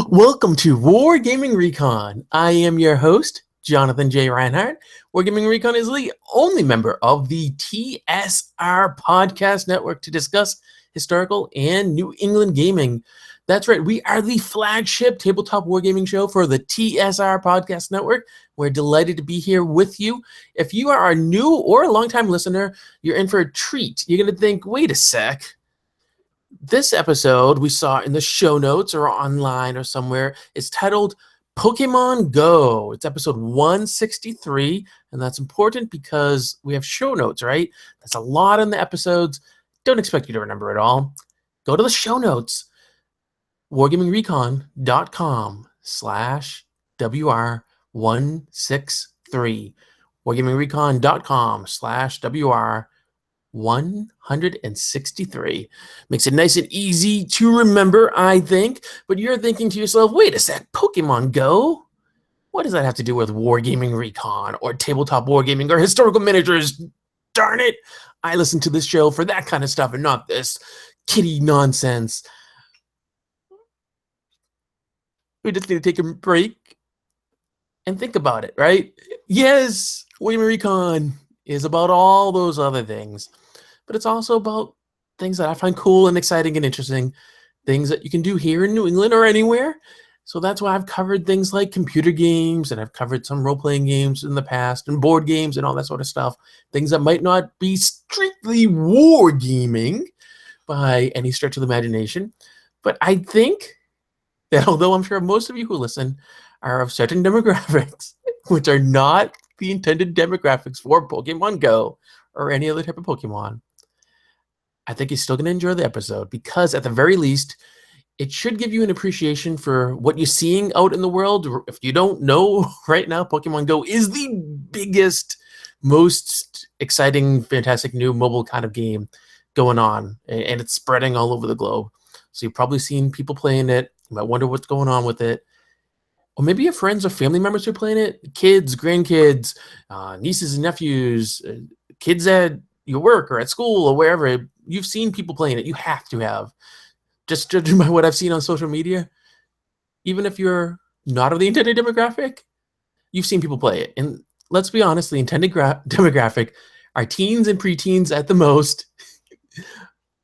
Welcome to Wargaming Recon. I am your host, Jonathan J. Reinhardt. Wargaming Recon is the only member of the TSR Podcast Network to discuss historical and New England gaming. That's right, we are the flagship tabletop wargaming show for the TSR Podcast Network. We're delighted to be here with you. If you are a new or a longtime listener, you're in for a treat. You're going to think, wait a sec. This episode we saw in the show notes or online or somewhere is titled Pokemon Go. It's episode 163, and that's important because we have show notes, right? That's a lot in the episodes. Don't expect you to remember it all. Go to the show notes, wargamingrecon.com/WR163. wargamingrecon.com/WR 163. Makes it nice and easy to remember, I think. But you're thinking to yourself, wait a sec, Pokemon Go? What does that have to do with Wargaming Recon or tabletop wargaming or historical miniatures? Darn it. I listen to this show for that kind of stuff and not this kiddie nonsense. We just need to take a break and think about it, right? Yes, Wargaming Recon is about all those other things, but it's also about things that I find cool and exciting and interesting, things that you can do here in New England or anywhere. So that's why I've covered things like computer games, and I've covered some role-playing games in the past, and board games and all that sort of stuff, things that might not be strictly wargaming by any stretch of the imagination. But I think that although I'm sure most of you who listen are of certain demographics, which are not the intended demographics for Pokemon Go or any other type of Pokemon, I think you're still going to enjoy the episode because at the very least, it should give you an appreciation for what you're seeing out in the world. If you don't know right now, Pokemon Go is the biggest, most exciting, fantastic new mobile kind of game going on, and it's spreading all over the globe. So you've probably seen people playing it. You might wonder what's going on with it. Or maybe your friends or family members who are playing it, kids, grandkids, nieces and nephews, kids at your work or at school or wherever. You've seen people playing it. You have to have. Just judging by what I've seen on social media, even if you're not of the intended demographic, you've seen people play it. And let's be honest, the intended demographic are teens and preteens at the most.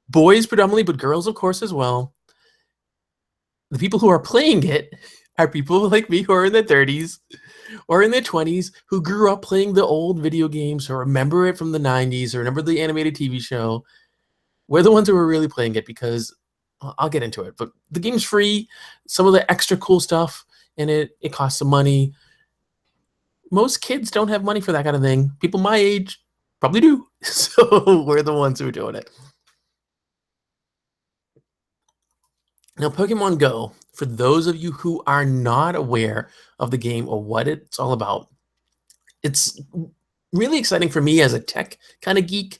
Boys predominantly, but girls, of course, as well. The people who are playing it are people like me who are in their 30s or in their 20s who grew up playing the old video games or remember it from the 90s or remember the animated TV show. We're the ones who are really playing it because I'll get into it. But the game's free. Some of the extra cool stuff in it, it costs some money. Most kids don't have money for that kind of thing. People my age probably do. So we're the ones who are doing it. Now, Pokemon Go, for those of you who are not aware of the game or what it's all about, it's really exciting for me as a tech kind of geek,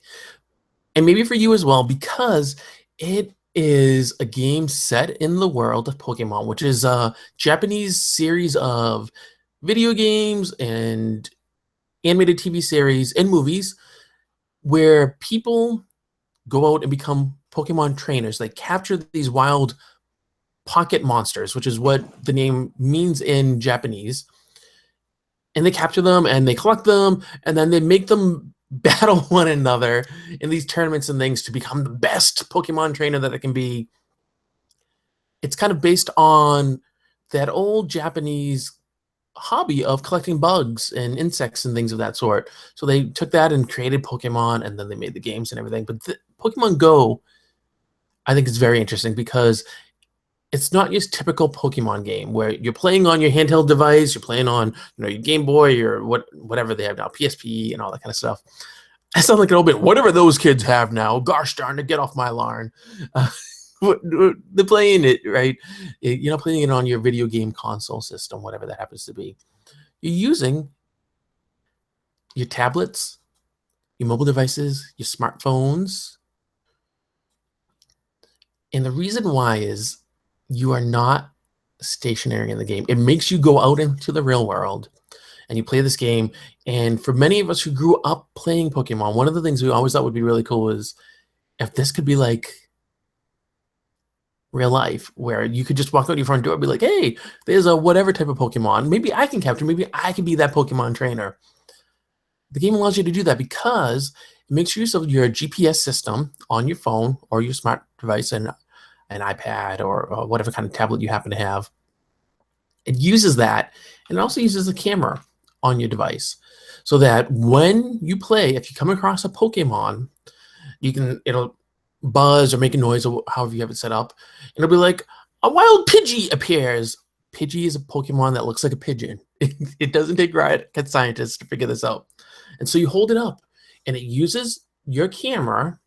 and maybe for you as well, because it is a game set in the world of Pokemon, which is a Japanese series of video games and animated TV series and movies where people go out and become Pokemon trainers. They capture these wild pocket monsters, which is what the name means in Japanese. And they capture them and they collect them and then they make them battle one another in these tournaments and things to become the best Pokemon trainer that it can be. It's kind of based on that old Japanese hobby of collecting bugs and insects and things of that sort. So they took that and created Pokemon, and then they made the games and everything. But Pokemon Go, I think, is very interesting because it's not your typical Pokemon game where you're playing on your handheld device, you're playing on your Game Boy or whatever they have now, PSP and all that kind of stuff. I sound like an old bit. Whatever those kids have now, gosh darn it, get off my lawn. They're playing it, right? You're not playing it on your video game console system, whatever that happens to be. You're using your tablets, your mobile devices, your smartphones. And the reason why is you are not stationary in the game. It makes you go out into the real world and you play this game. And for many of us who grew up playing Pokemon, one of the things we always thought would be really cool was if this could be like real life, where you could just walk out your front door and be like, hey, there's a whatever type of Pokemon. Maybe I can capture, maybe I can be that Pokemon trainer. The game allows you to do that because it makes use of your GPS system on your phone or your smart device and an iPad or whatever kind of tablet you happen to have. It uses that, and it also uses a camera on your device so that when you play, if you come across a Pokemon, it'll buzz or make a noise or however you have it set up. And it'll be like, a wild Pidgey appears. Pidgey is a Pokemon that looks like a pigeon. It doesn't take rocket scientists to figure this out. And so you hold it up, and it uses your camera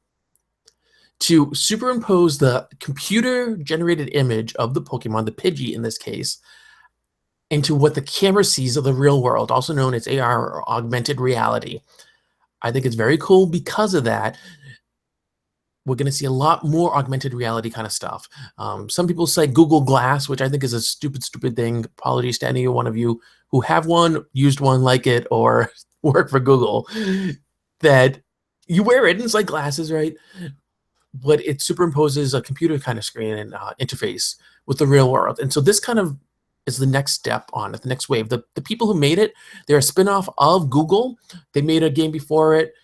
to superimpose the computer-generated image of the Pokemon, the Pidgey in this case, into what the camera sees of the real world, also known as AR or augmented reality. I think it's very cool because of that. We're going to see a lot more augmented reality kind of stuff. Some people say Google Glass, which I think is a stupid thing. Apologies to any one of you who have one, used one like it, or work for Google, that you wear it and it's like glasses, right? But it superimposes a computer kind of screen and interface with the real world. And so this kind of is the next step on it, the next wave. The people who made it, they're a spinoff of Google. They made a game before it,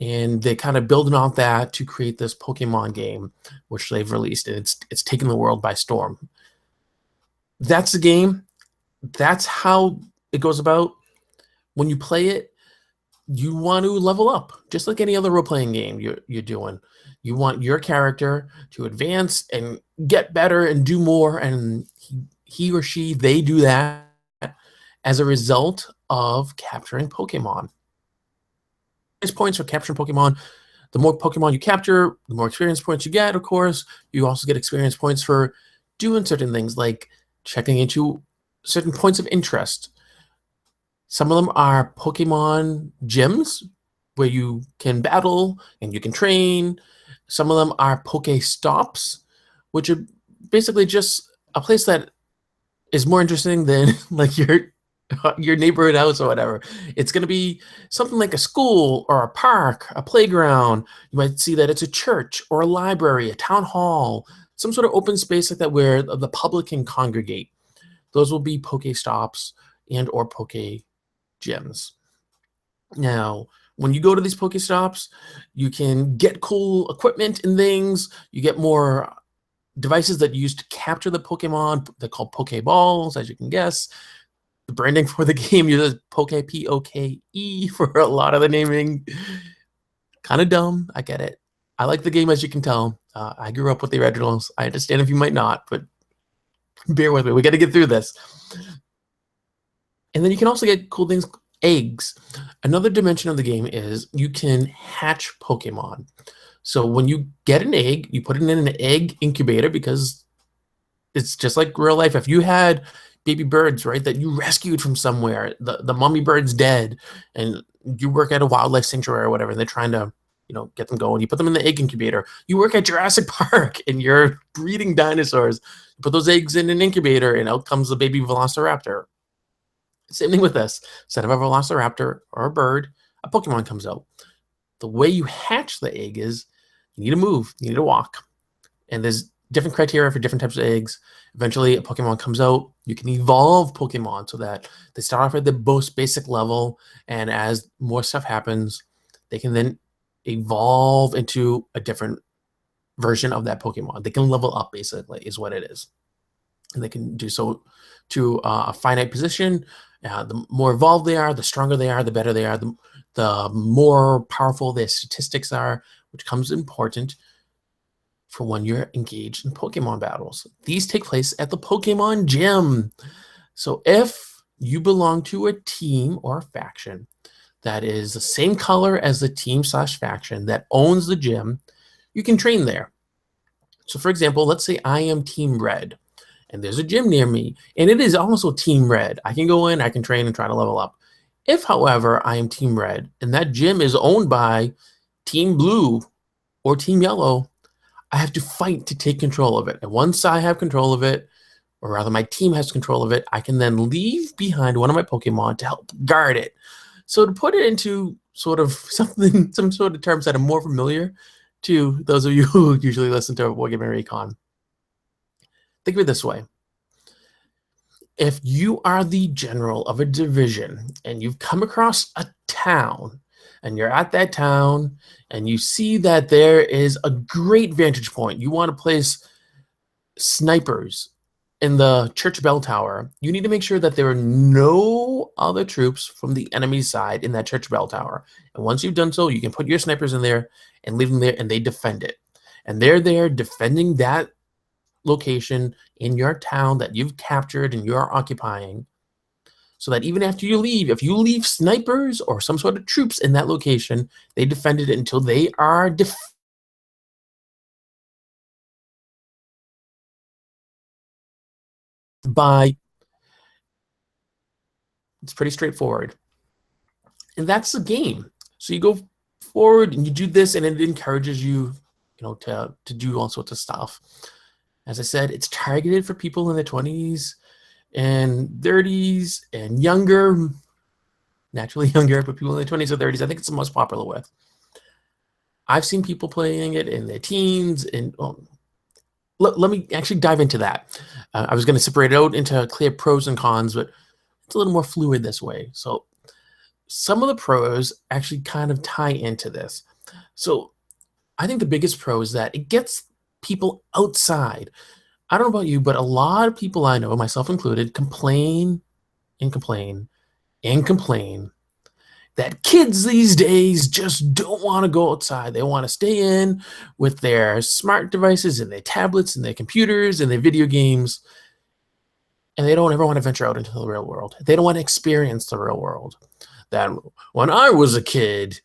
and they kind of building on that to create this Pokemon game, which they've released, and it's taken the world by storm. That's the game. That's how it goes about. When you play it, you want to level up, just like any other role-playing game you're doing. You want your character to advance and get better and do more, and he or she, they do that as a result of capturing Pokemon. Points for capturing Pokemon. The more Pokemon you capture, the more experience points you get, of course. You also get experience points for doing certain things, like checking into certain points of interest. Some of them are Pokemon gyms, where you can battle and you can train. Some of them are Pokestops, which are basically just a place that is more interesting than like your neighborhood house or whatever. It's going to be something like a school or a park, a playground. You might see that it's a church or a library, a town hall, some sort of open space like that where the public can congregate. Those will be Pokestops and or Poke gyms. Now, when you go to these Pokestops, you can get cool equipment and things. You get more devices that you use to capture the Pokemon. They're called Pokeballs, as you can guess. The branding for the game uses Poke, P-O-K-E for a lot of the naming. Kind of dumb. I get it. I like the game, as you can tell. I grew up with the originals. I understand if you might not, but bear with me. We got to get through this. And then you can also get cool things, eggs. Another dimension of the game is you can hatch Pokemon. So when you get an egg, you put it in an egg incubator, because it's just like real life. If you had baby birds, right, that you rescued from somewhere, the mummy bird's dead, and you work at a wildlife sanctuary or whatever, and they're trying to, get them going. You put them in the egg incubator. You work at Jurassic Park, and you're breeding dinosaurs. You put those eggs in an incubator, and out comes the baby velociraptor. Same thing with this. Instead of a velociraptor or a bird, a Pokemon comes out. The way you hatch the egg is you need to move, you need to walk. And there's different criteria for different types of eggs. Eventually, a Pokemon comes out. You can evolve Pokemon so that they start off at the most basic level, and as more stuff happens, they can then evolve into a different version of that Pokemon. They can level up, basically, is what it is. And they can do so to a finite position. The more evolved they are, the stronger they are, the better they are, the more powerful their statistics are, which comes important for when you're engaged in Pokemon battles. These take place at the Pokemon Gym. So if you belong to a team or a faction that is the same color as the team/faction that owns the gym, you can train there. So for example, let's say I am Team Red, and there's a gym near me, and it is also Team Red. I can go in, I can train and try to level up. If, however, I am Team Red, and that gym is owned by Team Blue or Team Yellow, I have to fight to take control of it. And once I have control of it, or rather my team has control of it, I can then leave behind one of my Pokemon to help guard it. So to put it into sort of some sort of terms that are more familiar to those of you who usually listen to Wargaming Recon, Think of it this way. If you are the general of a division and you've come across a town and you're at that town and you see that there is a great vantage point, you want to place snipers in the church bell tower, you need to make sure that there are no other troops from the enemy side in that church bell tower. And once you've done so, you can put your snipers in there and leave them there, and they defend it. And they're there defending that location in your town that you've captured and you're occupying, so that even after you leave, if you leave snipers or some sort of troops in that location, they defended it until they are by. It's pretty straightforward. And that's the game. So you go forward and you do this, and it encourages you, to do all sorts of stuff. As I said, it's targeted for people in their 20s and 30s and younger, naturally younger, but people in their 20s or 30s, I think it's the most popular with. I've seen people playing it in their teens, and let me actually dive into that. I was going to separate it out into clear pros and cons, but it's a little more fluid this way. So some of the pros actually kind of tie into this. So I think the biggest pro is that it gets people outside. I don't know about you, but a lot of people I know, myself included, complain and complain and complain that kids these days just don't want to go outside. They want to stay in with their smart devices and their tablets and their computers and their video games, and they don't ever want to venture out into the real world. They don't want to experience the real world. That when I was a kid,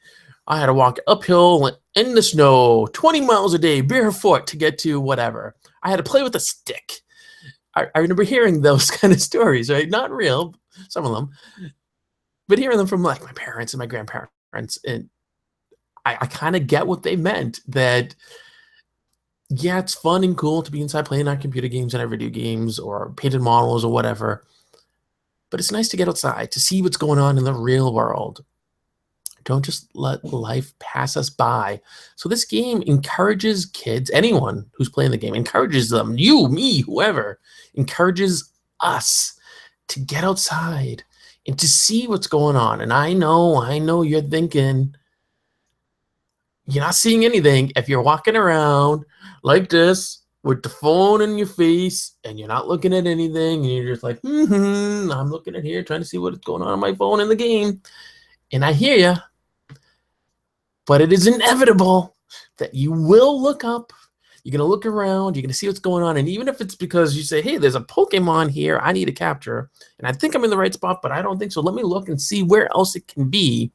I had to walk uphill in the snow 20 miles a day barefoot to get to whatever. I had to play with a stick. I remember hearing those kind of stories, right? Not real, some of them, but hearing them from like my parents and my grandparents. And I kind of get what they meant, that, yeah, it's fun and cool to be inside playing our computer games and our video games or painted models or whatever. But it's nice to get outside, to see what's going on in the real world. Don't just let life pass us by. So this game encourages kids, anyone who's playing the game, encourages them, you, me, whoever, encourages us to get outside and to see what's going on. And I know you're thinking, you're not seeing anything if you're walking around like this with the phone in your face and you're not looking at anything, and you're just like, I'm looking at here trying to see what's going on my phone in the game. And I hear you, but it is inevitable that you will look up. You're going to look around. You're going to see what's going on. And even if it's because you say, hey, there's a Pokemon here I need to capture, and I think I'm in the right spot, but I don't think so. Let me look and see where else it can be.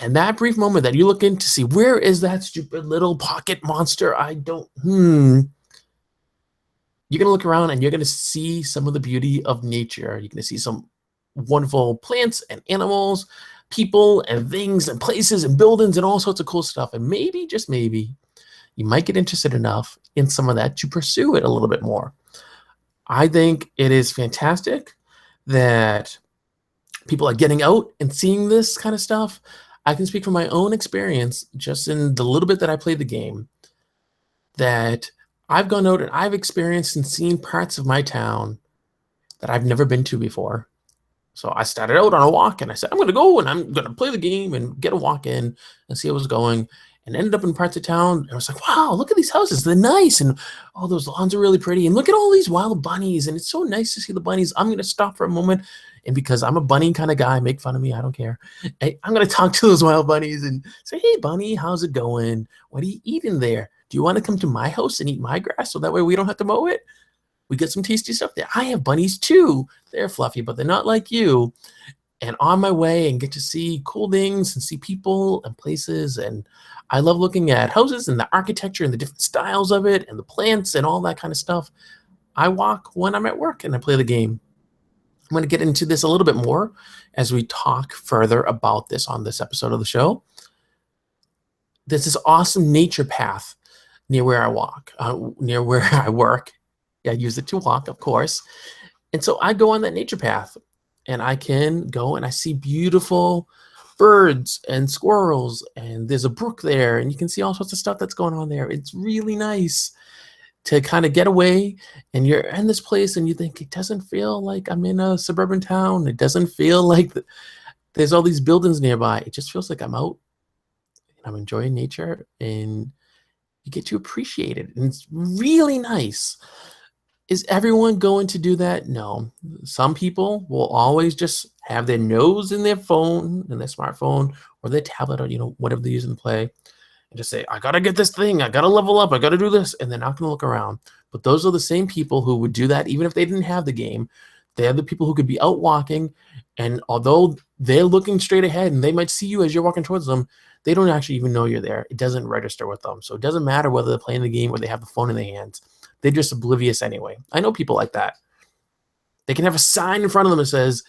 And that brief moment that you look in to see, where is that stupid little pocket monster? You're going to look around and you're going to see some of the beauty of nature. You're going to see some wonderful plants and animals, people and things and places and buildings and all sorts of cool stuff. And maybe, just maybe, you might get interested enough in some of that to pursue it a little bit more. I think it is fantastic that people are getting out and seeing this kind of stuff. I can speak from my own experience, just in the little bit that I played the game, that I've gone out and I've experienced and seen parts of my town that I've never been to before. So I started out on a walk, and I said, I'm going to go and I'm going to play the game and get a walk in and see how it was going, and ended up in parts of town. And I was like, wow, look at these houses. They're nice. And oh, those lawns are really pretty. And look at all these wild bunnies. And it's so nice to see the bunnies. I'm going to stop for a moment. And because I'm a bunny kind of guy, make fun of me, I don't care. I'm going to talk to those wild bunnies and say, hey, bunny, how's it going? What are you eating there? Do you want to come to my house and eat my grass so that way we don't have to mow it? We get some tasty stuff there. I have bunnies too. They're fluffy, but they're not like you. And on my way and get to see cool things and see people and places. And I love looking at houses and the architecture and the different styles of it and the plants and all that kind of stuff. I walk when I'm at work and I play the game. I'm going to get into this a little bit more as we talk further about this on this episode of the show. There's this awesome nature path near where I walk, near where I work. I use it to walk, of course. And so I go on that nature path, and I can go and I see beautiful birds and squirrels, and there's a brook there, and you can see all sorts of stuff that's going on there. It's really nice to kind of get away, and you're in this place and you think it doesn't feel like I'm in a suburban town. It doesn't feel like there's all these buildings nearby. It just feels like I'm out and I'm enjoying nature, and you get to appreciate it. And it's really nice. Is everyone going to do that? No. Some people will always just have their nose in their phone, in their smartphone, or their tablet, or whatever they're using to play, and just say, I gotta get this thing, I gotta level up, I gotta do this, and they're not gonna look around. But those are the same people who would do that even if they didn't have the game. They're the people who could be out walking, and although they're looking straight ahead and they might see you as you're walking towards them, they don't actually even know you're there. It doesn't register with them. So it doesn't matter whether they're playing the game or they have the phone in their hands. They're just oblivious anyway. I know people like that. They can have a sign in front of them that says,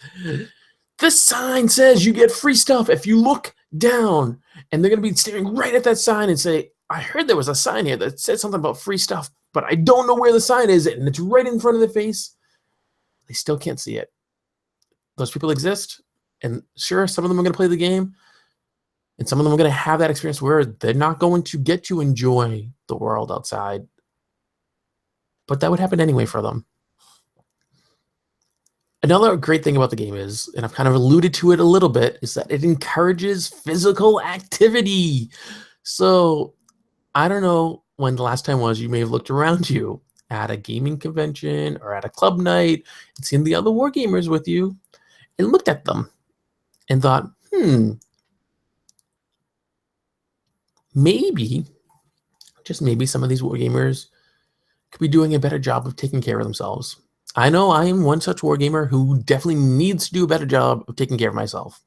this sign says you get free stuff if you look down. And they're going to be staring right at that sign and say, I heard there was a sign here that said something about free stuff, but I don't know where the sign is, and it's right in front of their face. They still can't see it. Those people exist, and sure, some of them are going to play the game, and some of them are going to have that experience where they're not going to get to enjoy the world outside. But that would happen anyway for them. Another great thing about the game is, and I've kind of alluded to it a little bit, is that it encourages physical activity. So I don't know when the last time was you may have looked around you at a gaming convention or at a club night and seen the other wargamers with you and looked at them and thought, maybe, just maybe, some of these wargamers could be doing a better job of taking care of themselves. I know I am one such wargamer who definitely needs to do a better job of taking care of myself.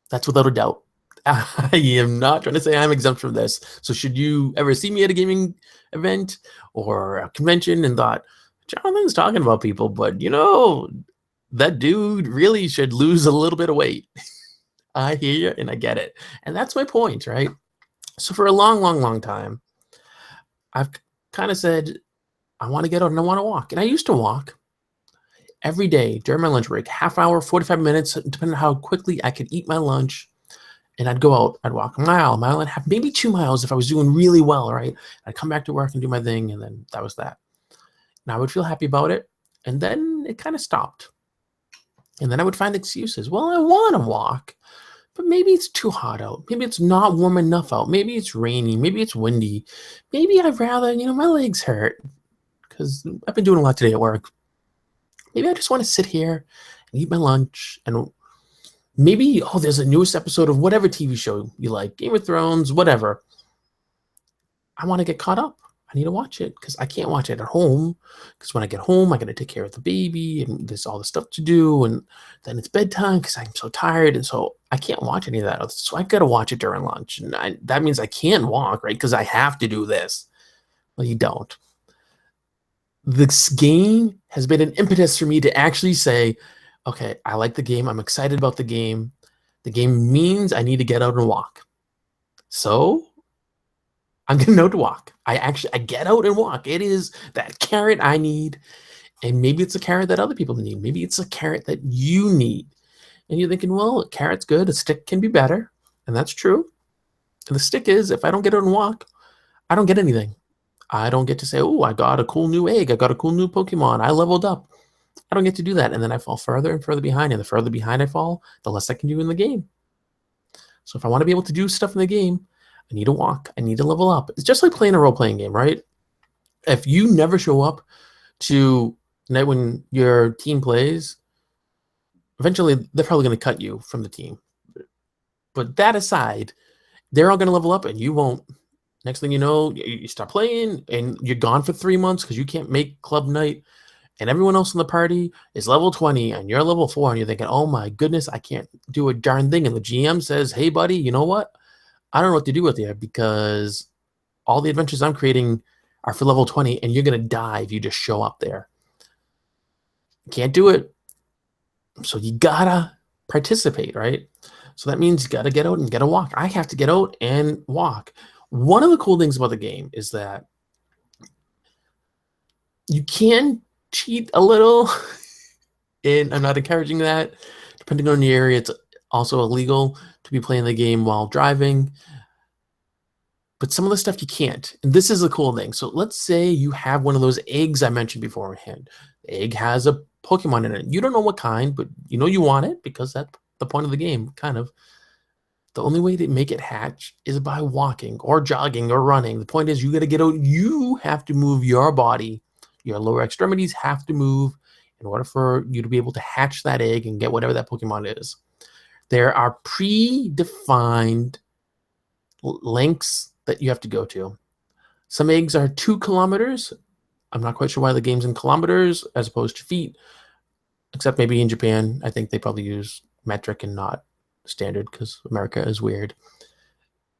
That's without a doubt. I am not trying to say I'm exempt from this. So should you ever see me at a gaming event or a convention and thought, Jonathan's talking about people, but that dude really should lose a little bit of weight. I hear you and I get it. And that's my point, right? So for a long, long, long time, I've kind of said, I want to get out and I want to walk. And I used to walk every day during my lunch break, half hour, 45 minutes, depending on how quickly I could eat my lunch. And I'd go out, I'd walk a mile and a half, maybe 2 miles if I was doing really well, right? I'd come back to work and do my thing, and then that was that. And I would feel happy about it. And then it kind of stopped. And then I would find excuses. Well, I want to walk, but maybe it's too hot out. Maybe it's not warm enough out. Maybe it's rainy. Maybe it's windy. Maybe I'd rather, my legs hurt because I've been doing a lot today at work. Maybe I just want to sit here and eat my lunch, and maybe, there's a newest episode of whatever TV show you like, Game of Thrones, whatever. I want to get caught up. I need to watch it because I can't watch it at home, because when I get home, I got to take care of the baby and there's all the stuff to do, and then it's bedtime because I'm so tired, and so I can't watch any of that. So I got to watch it during lunch, and that means I can't walk, right? Because I have to do this. Well, you don't. This game has been an impetus for me to actually say, okay, I like the game. I'm excited about the game. The game means I need to get out and walk. So I'm getting out to walk. I get out and walk. It is that carrot I need. And maybe it's a carrot that other people need. Maybe it's a carrot that you need. And you're thinking, well, a carrot's good. A stick can be better. And that's true. And the stick is, if I don't get out and walk, I don't get anything. I don't get to say, oh, I got a cool new egg. I got a cool new Pokemon. I leveled up. I don't get to do that. And then I fall further and further behind. And the further behind I fall, the less I can do in the game. So if I want to be able to do stuff in the game, I need to walk. I need to level up. It's just like playing a role-playing game, right? If you never show up to night when your team plays, eventually they're probably going to cut you from the team. But that aside, they're all going to level up and you won't. Next thing you know, you start playing and you're gone for 3 months because you can't make club night. And everyone else in the party is level 20 and you're level 4 and you're thinking, oh my goodness, I can't do a darn thing. And the GM says, hey, buddy, you know what? I don't know what to do with you because all the adventures I'm creating are for level 20 and you're going to die if you just show up there. Can't do it. So you got to participate, right? So that means you got to get out and get a walk. I have to get out and walk. One of the cool things about the game is that you can cheat a little, and I'm not encouraging that. Depending on the area, it's also illegal to be playing the game while driving. But some of the stuff you can't. And this is a cool thing. So let's say you have one of those eggs I mentioned beforehand. The egg has a Pokemon in it. You don't know what kind, but you know you want it because that's the point of the game, kind of. The only way to make it hatch is by walking or jogging or running. The point is you got to get out. You have to move your body. Your lower extremities have to move in order for you to be able to hatch that egg and get whatever that Pokemon is. There are predefined lengths that you have to go to. Some eggs are 2 kilometers. I'm not quite sure why the game's in kilometers as opposed to feet, except maybe in Japan. I think they probably use metric and not standard because America is weird.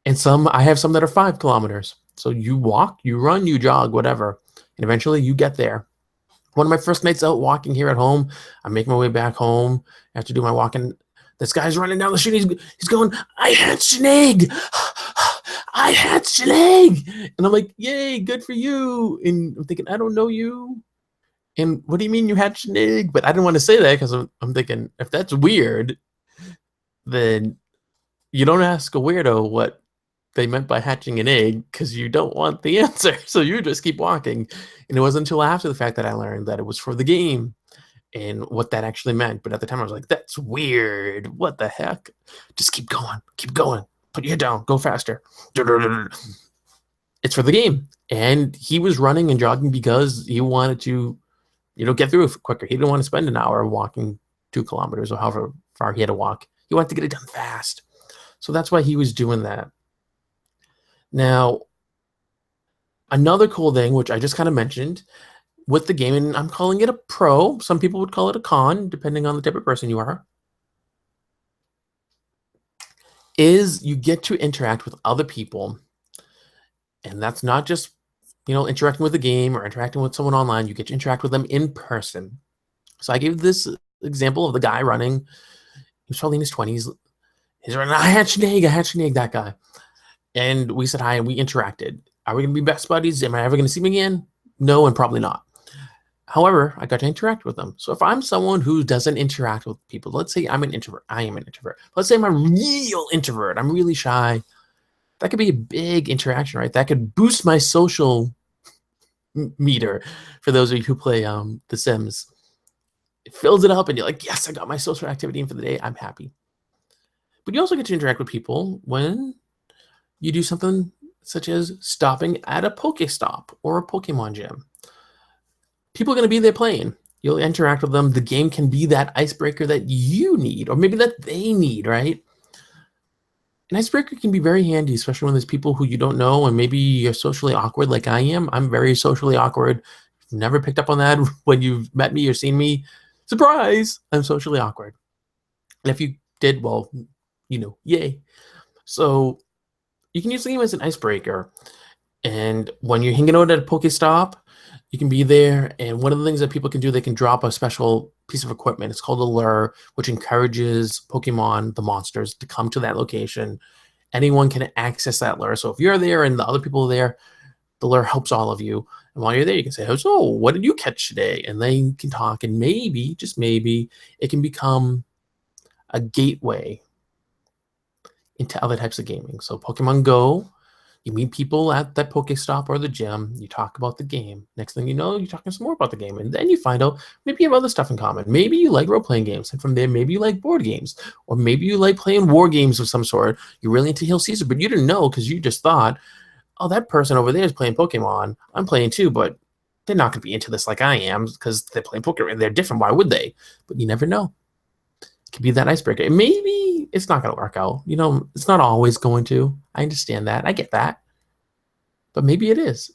And I have some that are 5 kilometers. So you walk, you run, you jog, whatever, and eventually you get there. One of my first nights out walking here at home, I'm making my way back home. I have to do my walking. This guy's running down the street. He's going, I hatched an egg. I hatched an egg. And I'm like, yay, good for you. And I'm thinking, I don't know you. And what do you mean you hatched an egg? But I didn't want to say that because I'm thinking, if that's weird, then you don't ask a weirdo what they meant by hatching an egg because you don't want the answer. So you just keep walking. And it wasn't until after the fact that I learned that it was for the game and what that actually meant. But at the time I was like, that's weird. What the heck? Just keep going. Keep going. Put your head down. Go faster. It's for the game. And he was running and jogging because he wanted to, get through it quicker. He didn't want to spend an hour walking 2 kilometers or however far he had to walk. He wanted to get it done fast. So that's why he was doing that. Now, another cool thing, which I just kind of mentioned with the game, and I'm calling it a pro. Some people would call it a con, depending on the type of person you are, is you get to interact with other people. And that's not just, interacting with the game or interacting with someone online. You get to interact with them in person. So I gave this example of the guy running. He was probably in his 20s. He's running, I hatched an egg, that guy. And we said hi and we interacted. Are we going to be best buddies? Am I ever going to see him again? No, and probably not. However, I got to interact with them. So if I'm someone who doesn't interact with people, let's say I'm an introvert. I am an introvert. Let's say I'm a real introvert. I'm really shy. That could be a big interaction, right? That could boost my social meter for those of you who play The Sims. It fills it up and you're like, yes, I got my social activity in for the day. I'm happy. But you also get to interact with people when you do something such as stopping at a Pokestop or a Pokemon gym. People are going to be there playing. You'll interact with them. The game can be that icebreaker that you need, or maybe that they need, right? An icebreaker can be very handy, especially when there's people who you don't know, and maybe you're socially awkward like I am. I'm very socially awkward. Never picked up on that when you've met me or seen me. Surprise! I'm socially awkward. And if you did, well, yay. So you can use the game as an icebreaker. And when you're hanging out at a Pokestop, you can be there. And one of the things that people can do, they can drop a special piece of equipment. It's called a lure, which encourages Pokemon, the monsters, to come to that location. Anyone can access that lure. So if you're there and the other people are there, the lure helps all of you. And while you're there, you can say, oh, so what did you catch today? And they can talk. And maybe, just maybe, it can become a gateway into other types of gaming. So Pokemon Go, you meet people at that Pokestop or the gym, you talk about the game. Next thing you know, you're talking some more about the game. And then you find out maybe you have other stuff in common. Maybe you like role-playing games. And from there, maybe you like board games. Or maybe you like playing war games of some sort. You're really into Hail Caesar, but you didn't know because you just thought, oh, that person over there is playing Pokemon. I'm playing too, but they're not going to be into this like I am because they're playing Pokemon. They're different. Why would they? But you never know. It could be that icebreaker. And maybe it's not going to work out. It's not always going to. I understand that. I get that. But maybe it is.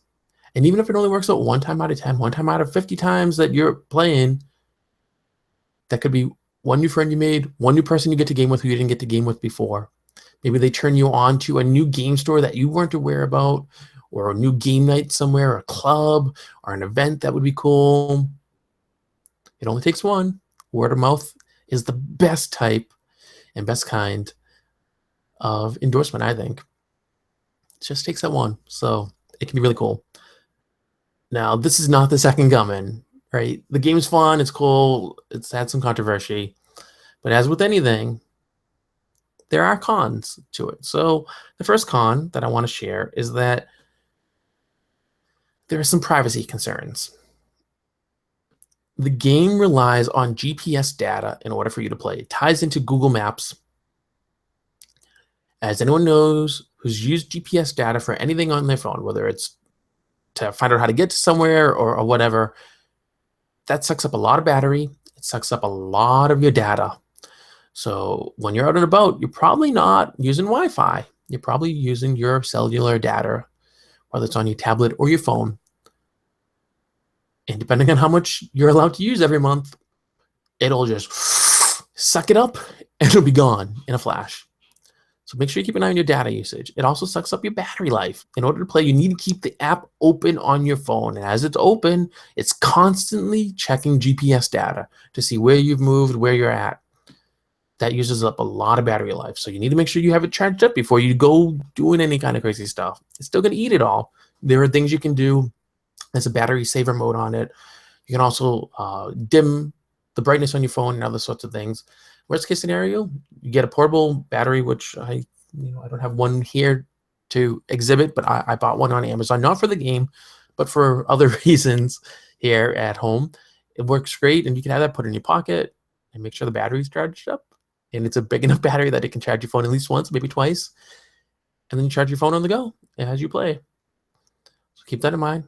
And even if it only works out 1 time out of 10, 1 time out of 50 times that you're playing, that could be one new friend you made, one new person you get to game with who you didn't get to game with before. Maybe they turn you on to a new game store that you weren't aware about, or a new game night somewhere, or a club, or an event that would be cool. It only takes one. Word of mouth is the best type and best kind of endorsement, I think. It just takes that one. So it can be really cool. Now, this is not the second coming, right? The game's fun. It's cool. It's had some controversy. But as with anything, there are cons to it. So the first con that I want to share is that there are some privacy concerns. The game relies on GPS data in order for you to play. It ties into Google Maps. As anyone knows who's used GPS data for anything on their phone, whether it's to find out how to get to somewhere or whatever, that sucks up a lot of battery. It sucks up a lot of your data. So when you're out and about, you're probably not using Wi-Fi. You're probably using your cellular data, whether it's on your tablet or your phone. And depending on how much you're allowed to use every month, it'll just suck it up and it'll be gone in a flash. So make sure you keep an eye on your data usage. It also sucks up your battery life. In order to play, you need to keep the app open on your phone. And as it's open, it's constantly checking GPS data to see where you've moved, where you're at. That uses up a lot of battery life. So you need to make sure you have it charged up before you go doing any kind of crazy stuff. It's still going to eat it all. There are things you can do. There's a battery saver mode on it. You can also dim the brightness on your phone and other sorts of things. Worst case scenario, you get a portable battery, which I don't have one here to exhibit, but I bought one on Amazon, not for the game, but for other reasons here at home. It works great, and you can have that put in your pocket and make sure the battery's charged up. And it's a big enough battery that it can charge your phone at least once, maybe twice. And then you charge your phone on the go as you play. So keep that in mind.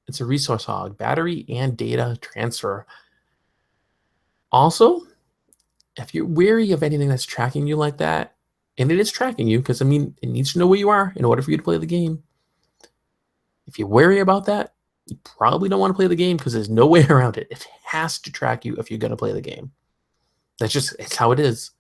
It's a resource hog, battery and data transfer. Also, if you're wary of anything that's tracking you like that, and it is tracking you, because, it needs to know where you are in order for you to play the game. If you're wary about that, you probably don't want to play the game because there's no way around it. It has to track you if you're going to play the game. It's how it is.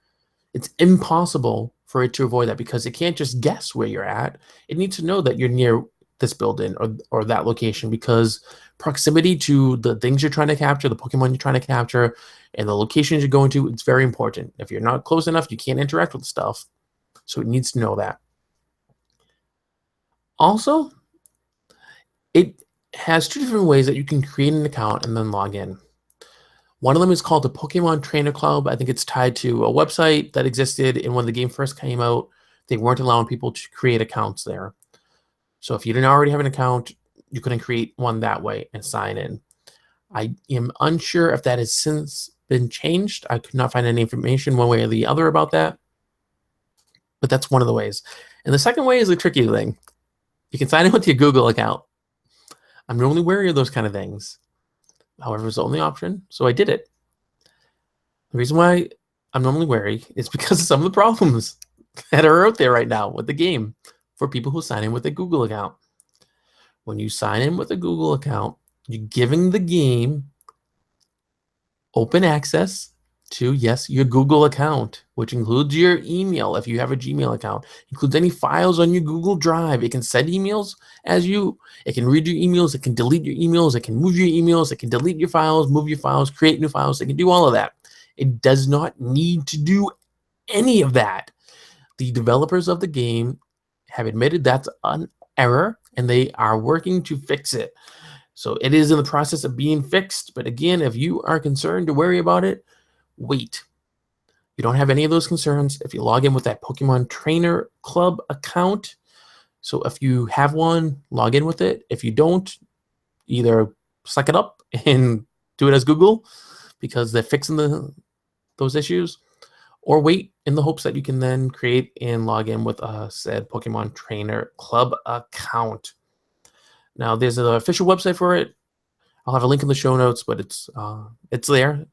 It's impossible for it to avoid that because it can't just guess where you're at. It needs to know that you're near this building or that location, because proximity to the things you're trying to capture, the Pokemon you're trying to capture, and the locations you're going to, it's very important. If you're not close enough, you can't interact with stuff. So it needs to know that. Also, it has two different ways that you can create an account and then log in. One of them is called the Pokemon Trainer Club. I think it's tied to a website that existed, and when the game first came out, they weren't allowing people to create accounts there. So if you didn't already have an account, you couldn't create one that way and sign in. I am unsure if that has since been changed. I could not find any information one way or the other about that. But that's one of the ways. And the second way is a tricky thing. You can sign in with your Google account. I'm normally wary of those kind of things. However, it's the only option, so I did it. The reason why I'm normally wary is because of some of the problems that are out there right now with the game for people who sign in with a Google account. When you sign in with a Google account, you're giving the game open access to, yes, your Google account, which includes your email if you have a Gmail account, includes any files on your Google Drive. It can send emails it can read your emails, it can delete your emails, it can move your emails, it can delete your files, move your files, create new files, it can do all of that. It does not need to do any of that. The developers of the game have admitted that's an error, and they are working to fix it. So it is in the process of being fixed, but again, if you are concerned to worry about it, wait. You don't have any of those concerns if you log in with that Pokemon Trainer Club account. So if you have one, log in with it. If you don't, either suck it up and do it as Google because they're fixing those issues, or wait in the hopes that you can then create and log in with a said Pokemon Trainer Club account. Now, there's an official website for it. I'll have a link in the show notes, but it's there.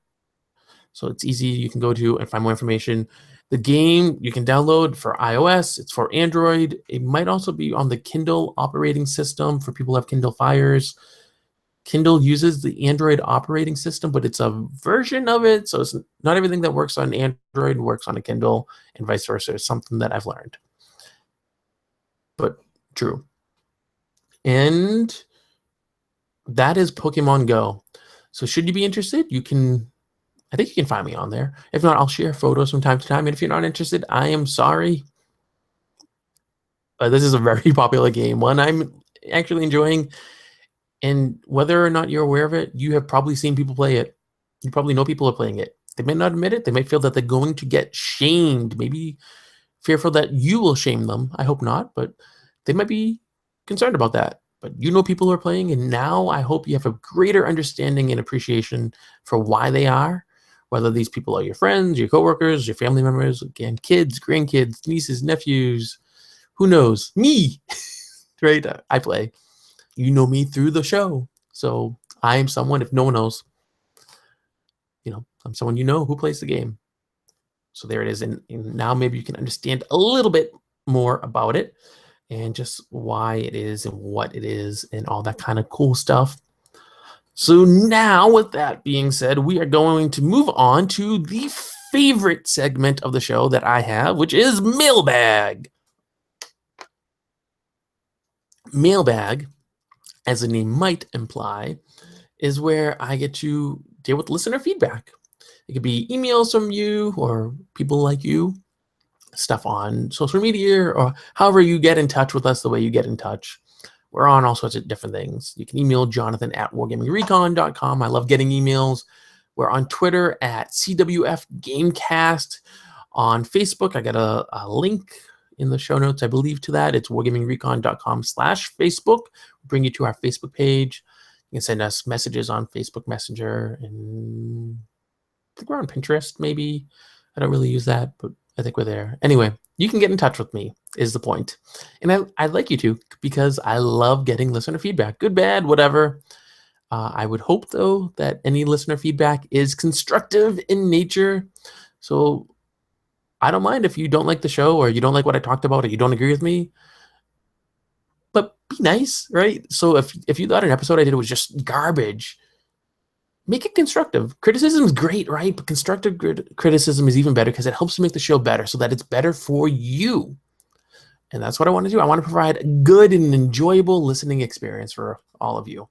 So it's easy. You can go to and find more information. The game you can download for iOS. It's for Android. It might also be on the Kindle operating system for people who have Kindle Fires. Kindle uses the Android operating system, but it's a version of it. So it's not everything that works on Android works on a Kindle, and vice versa. It's something that I've learned. But true. And that is Pokemon Go. So should you be interested, I think you can find me on there. If not, I'll share photos from time to time. And if you're not interested, I am sorry. But this is a very popular game, one I'm actually enjoying. And whether or not you're aware of it, you have probably seen people play it. You probably know people are playing it. They may not admit it. They might feel that they're going to get shamed. Maybe fearful that you will shame them. I hope not, but they might be concerned about that. But you know people who are playing, and now I hope you have a greater understanding and appreciation for why they are, whether these people are your friends, your coworkers, your family members, again, kids, grandkids, nieces, nephews, who knows? Me, right? I play. You know me through the show. So I am someone, if no one knows, I'm someone who plays the game. So there it is. And now maybe you can understand a little bit more about it and just why it is and what it is and all that kind of cool stuff. So now, with that being said, we are going to move on to the favorite segment of the show that I have, which is Mailbag. Mailbag, as the name might imply, is where I get to deal with listener feedback. It could be emails from you or people like you, stuff on social media, or however you get in touch with us, the way you get in touch. We're on all sorts of different things. You can email Jonathan at wargamingrecon.com. I love getting emails. We're on Twitter at CWF Gamecast. On Facebook, I got a link in the show notes, I believe, to that. It's wargamingrecon.com/Facebook. We'll bring you to our Facebook page. You can send us messages on Facebook Messenger, and I think we're on Pinterest, maybe. I don't really use that, but I think we're there. Anyway, you can get in touch with me, is the point. And I'd like you to, because I love getting listener feedback. Good, bad, whatever. I would hope, though, that any listener feedback is constructive in nature. So I don't mind if you don't like the show, or you don't like what I talked about, or you don't agree with me. But be nice, right? So if you thought an episode I did was just garbage, make it constructive. Criticism is great, right? But constructive criticism is even better, because it helps to make the show better so that it's better for you. And that's what I want to do. I want to provide a good and enjoyable listening experience for all of you.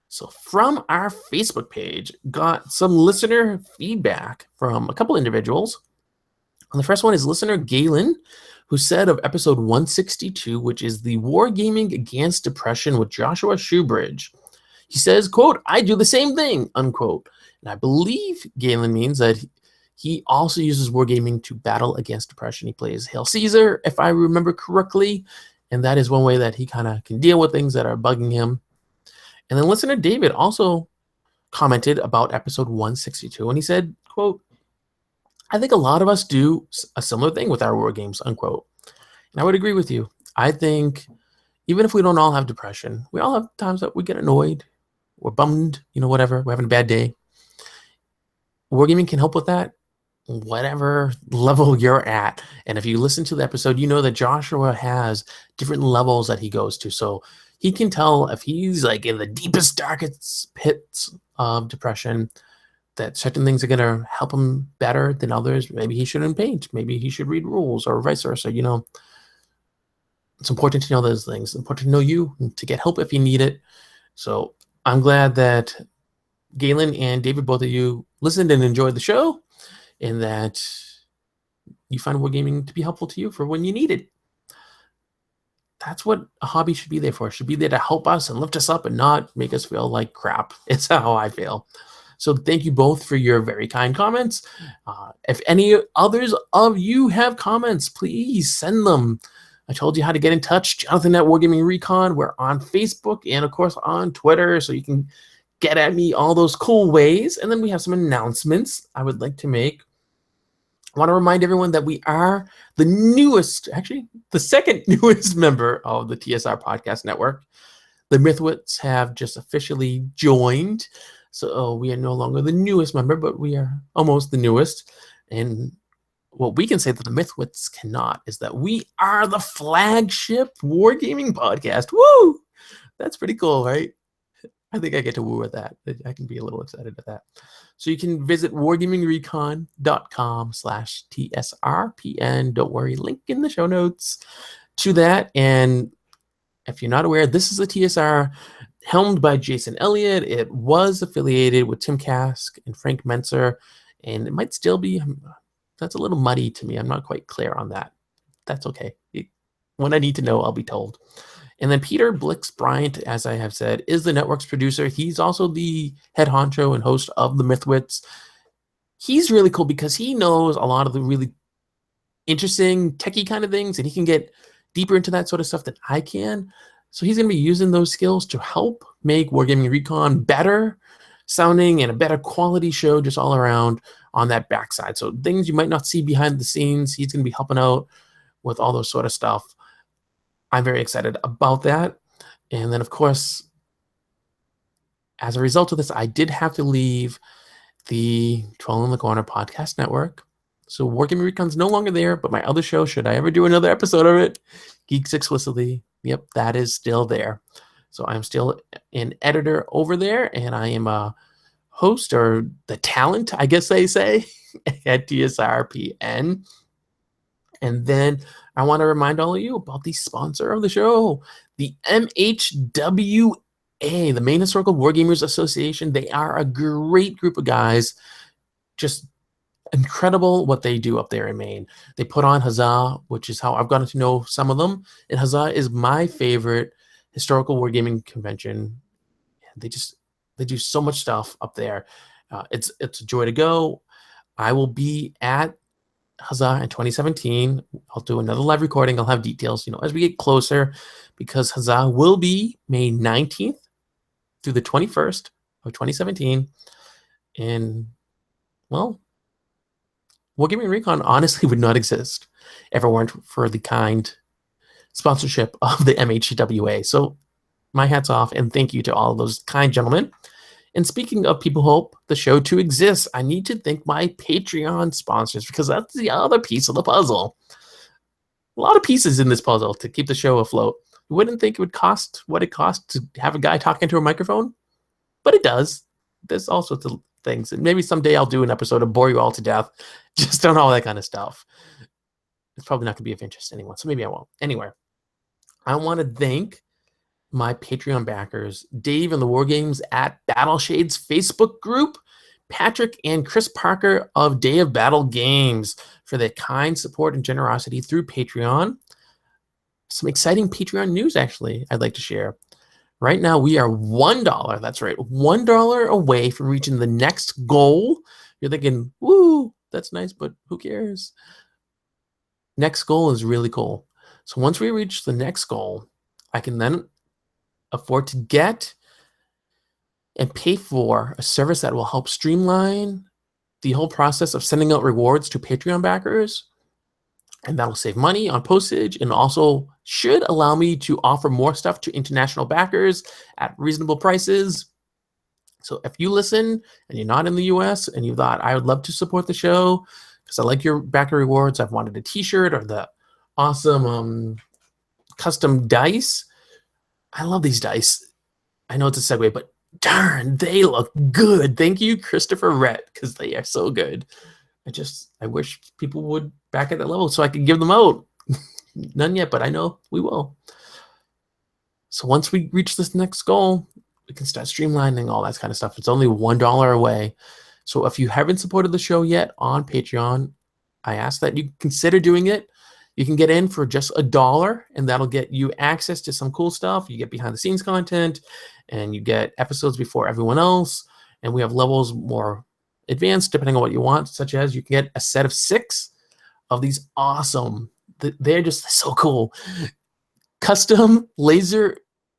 So from our Facebook page, got some listener feedback from a couple individuals. And the first one is listener Galen, who said of episode 162, which is the Wargaming Against Depression with Joshua Shoebridge. He says, quote, "I do the same thing," unquote. And I believe Galen means that he also uses wargaming to battle against depression. He plays Hail Caesar, if I remember correctly. And that is one way that he kind of can deal with things that are bugging him. And then listener David also commented about episode 162. And he said, quote, "I think a lot of us do a similar thing with our war games," unquote. And I would agree with you. I think even if we don't all have depression, we all have times that we get annoyed, we're bummed, whatever, we're having a bad day. Wargaming can help with that, whatever level you're at. And if you listen to the episode, you know that Joshua has different levels that he goes to. So he can tell if he's like in the deepest, darkest pits of depression, that certain things are going to help him better than others. Maybe he shouldn't paint. Maybe he should read rules, or vice versa. It's important to know those things. It's important to know you, and to get help if you need it. So I'm glad that Galen and David, both of you, listened and enjoyed the show, and that you find wargaming to be helpful to you for when you need it. That's what a hobby should be there for. It should be there to help us and lift us up and not make us feel like crap. It's how I feel. So thank you both for your very kind comments. If any others of you have comments, please send them. I told you how to get in touch. Jonathan at Wargaming Recon. We're on Facebook and, of course, on Twitter, so you can get at me all those cool ways. And then we have some announcements I would like to make. I want to remind everyone that we are the newest, actually, the second newest member of the TSR Podcast Network. The Mythwits have just officially joined. So we are no longer the newest member, but we are almost the newest. And what we can say that the Mythwits cannot is that we are the flagship wargaming podcast. Woo! That's pretty cool, right? I think I get to woo at that. I can be a little excited at that. So you can visit wargamingrecon.com/TSRPN. Don't worry, link in the show notes to that. And if you're not aware, this is a TSR helmed by Jason Elliott. It was affiliated with Tim Kask and Frank Menser, and it might still be. That's a little muddy to me. I'm not quite clear on that. That's okay. When I need to know, I'll be told. And then Peter Blix Bryant, as I have said, is the network's producer. He's also the head honcho and host of the Mythwits. He's really cool because he knows a lot of the really interesting techie kind of things, and he can get deeper into that sort of stuff than I can. So he's going to be using those skills to help make Wargaming Recon better sounding and a better quality show just all around on that backside. So things you might not see behind the scenes, he's going to be helping out with all those sort of stuff. I'm very excited about that. And then, of course, as a result of this, I did have to leave the Troll in the Corner podcast network. So Wargaming Recon's no longer there, but my other show, should I ever do another episode of it, Geeks Explicitly, yep, that is still there. So I'm still an editor over there, and I am a host, or the talent, I guess they say, at TSRPN. And then I want to remind all of you about the sponsor of the show, the MHWA, the Maine Historical Wargamers Association. They are a great group of guys, just incredible what they do up there in Maine. They put on Huzzah, which is how I've gotten to know some of them. And Huzzah is my favorite historical wargaming convention. They do so much stuff up there. It's a joy to go. I will be at Huzzah in 2017. I'll do another live recording. I'll have details, as we get closer, because Huzzah will be May 19th through the 21st of 2017. And, well, Wargaming Recon honestly would not exist if it weren't for the kind sponsorship of the MHWA. So my hat's off, and thank you to all of those kind gentlemen. And speaking of people who help the show to exist, I need to thank my Patreon sponsors, because that's the other piece of the puzzle. A lot of pieces in this puzzle to keep the show afloat. You wouldn't think it would cost what it costs to have a guy talk into a microphone, but it does. There's all sorts of things. And maybe someday I'll do an episode and bore you all to death just on all that kind of stuff. It's probably not going to be of interest to anyone, so maybe I won't. Anyway, I want to thank my Patreon backers, Dave and the War Games at Battleshades Facebook group, Patrick and Chris Parker of Day of Battle Games, for their kind support and generosity through Patreon. Some exciting Patreon news, actually, I'd like to share. Right now, we are $1, that's right, $1 away from reaching the next goal. You're thinking, woo, that's nice, but who cares? Next goal is really cool. So once we reach the next goal, I can then afford to get and pay for a service that will help streamline the whole process of sending out rewards to Patreon backers. And that'll save money on postage, and also should allow me to offer more stuff to international backers at reasonable prices. So if you listen and you're not in the US and you thought, I would love to support the show because I like your backer rewards, I've wanted a t-shirt or the awesome custom dice. I love these dice. I know it's a segue, but darn, they look good. Thank you, Christopher Rhett, because they are so good. I wish people would back at that level so I could give them out. None yet, but I know we will. So once we reach this next goal, we can start streamlining all that kind of stuff. It's only $1 away. So if you haven't supported the show yet on Patreon, I ask that you consider doing it. You can get in for just $1, and that'll get you access to some cool stuff. You get behind the scenes content, and you get episodes before everyone else. And we have levels more advanced depending on what you want, such as you can get a set of 6 of these awesome, they're just so cool, custom laser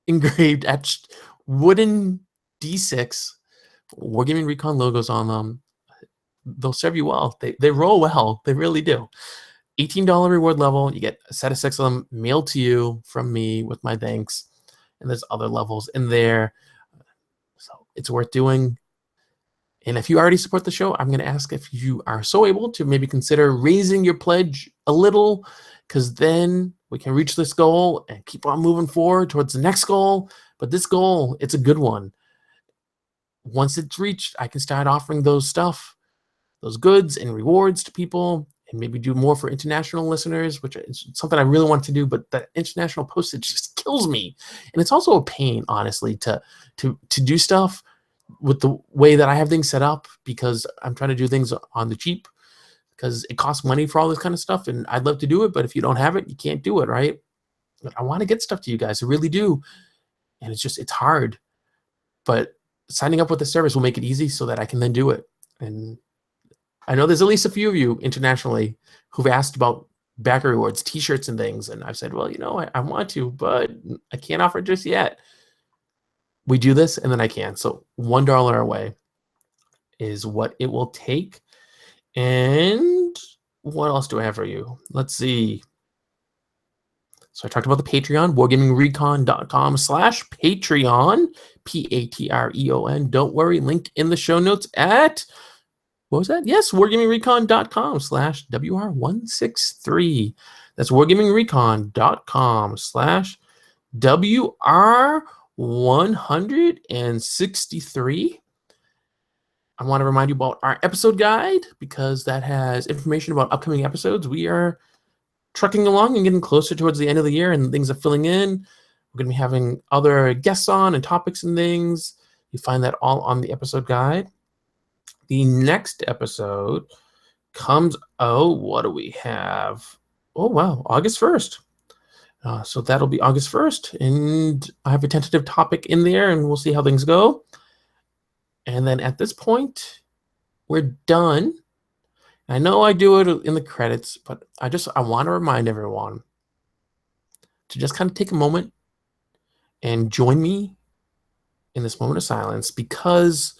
engraved etched wooden D6 Wargaming Recon logos on them. They'll serve you well. They roll well. They really do. $18 reward level. You get a set of 6 of them mailed to you from me with my thanks. And there's other levels in there. So it's worth doing. And if you already support the show, I'm going to ask if you are so able to maybe consider raising your pledge a little, because then we can reach this goal and keep on moving forward towards the next goal. But this goal, it's a good one. Once it's reached, I can start offering those goods and rewards to people, and maybe do more for international listeners, which is something I really want to do, but that international postage just kills me. And it's also a pain, honestly, to do stuff with the way that I have things set up, because I'm trying to do things on the cheap, because it costs money for all this kind of stuff, and I'd love to do it, but if you don't have it, you can't do it, right? But I want to get stuff to you guys. I really do. And it's hard. But signing up with the service will make it easy so that I can then do it. And I know there's at least a few of you internationally who've asked about backer rewards, t-shirts and things. And I've said, well, you know, I want to, but I can't offer it just yet. We do this and then I can. So $1 away is what it will take. And what else do I have for you? Let's see. So I talked about the Patreon, wargamingrecon.com/Patreon, Patreon. Don't worry, link in the show notes at, what was that? Yes, wargamingrecon.com/WR163. That's wargamingrecon.com/WR163. I want to remind you about our episode guide because that has information about upcoming episodes. We are trucking along and getting closer towards the end of the year, and things are filling in. We're going to be having other guests on and topics and things. You find that all on the episode guide. The next episode comes out, what do we have? Oh, wow, August 1st. So that'll be August 1st, and I have a tentative topic in there, and we'll see how things go. And then at this point, we're done. I know I do it in the credits, but I want to remind everyone to just kind of take a moment and join me in this moment of silence, because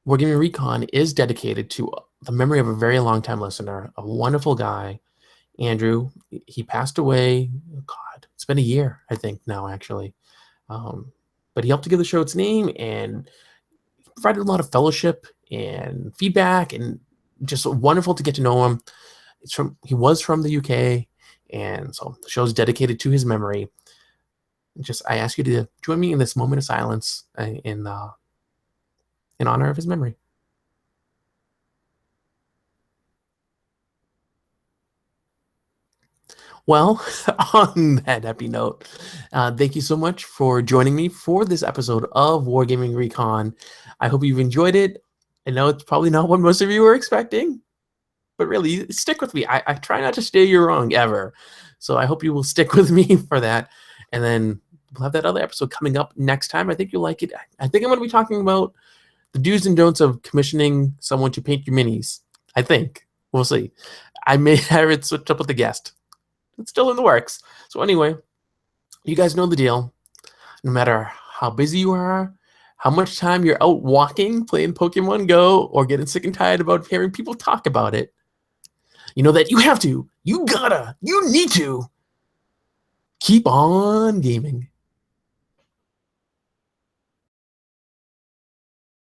Wargaming Recon is dedicated to the memory of a very long-time listener, a wonderful guy, Andrew. He passed away. God, it's been a year, I think, now, actually. But he helped to give the show its name and provided a lot of fellowship and feedback, and just wonderful to get to know him. He was from the UK, and so the show is dedicated to his memory. I ask you to join me in this moment of silence in honor of his memory. Well, on that happy note, thank you so much for joining me for this episode of Wargaming Recon. I hope you've enjoyed it. I know it's probably not what most of you were expecting, but really, stick with me. I try not to steer you wrong ever. So I hope you will stick with me for that. And then we'll have that other episode coming up next time. I think you'll like it. I think I'm going to be talking about the do's and don'ts of commissioning someone to paint your minis. I think. We'll see. I may have it switched up with the guest. It's still in the works. So anyway, you guys know the deal. No matter how busy you are, how much time you're out walking, playing Pokemon Go, or getting sick and tired about hearing people talk about it, you know that you have to, you gotta, you need to keep on gaming.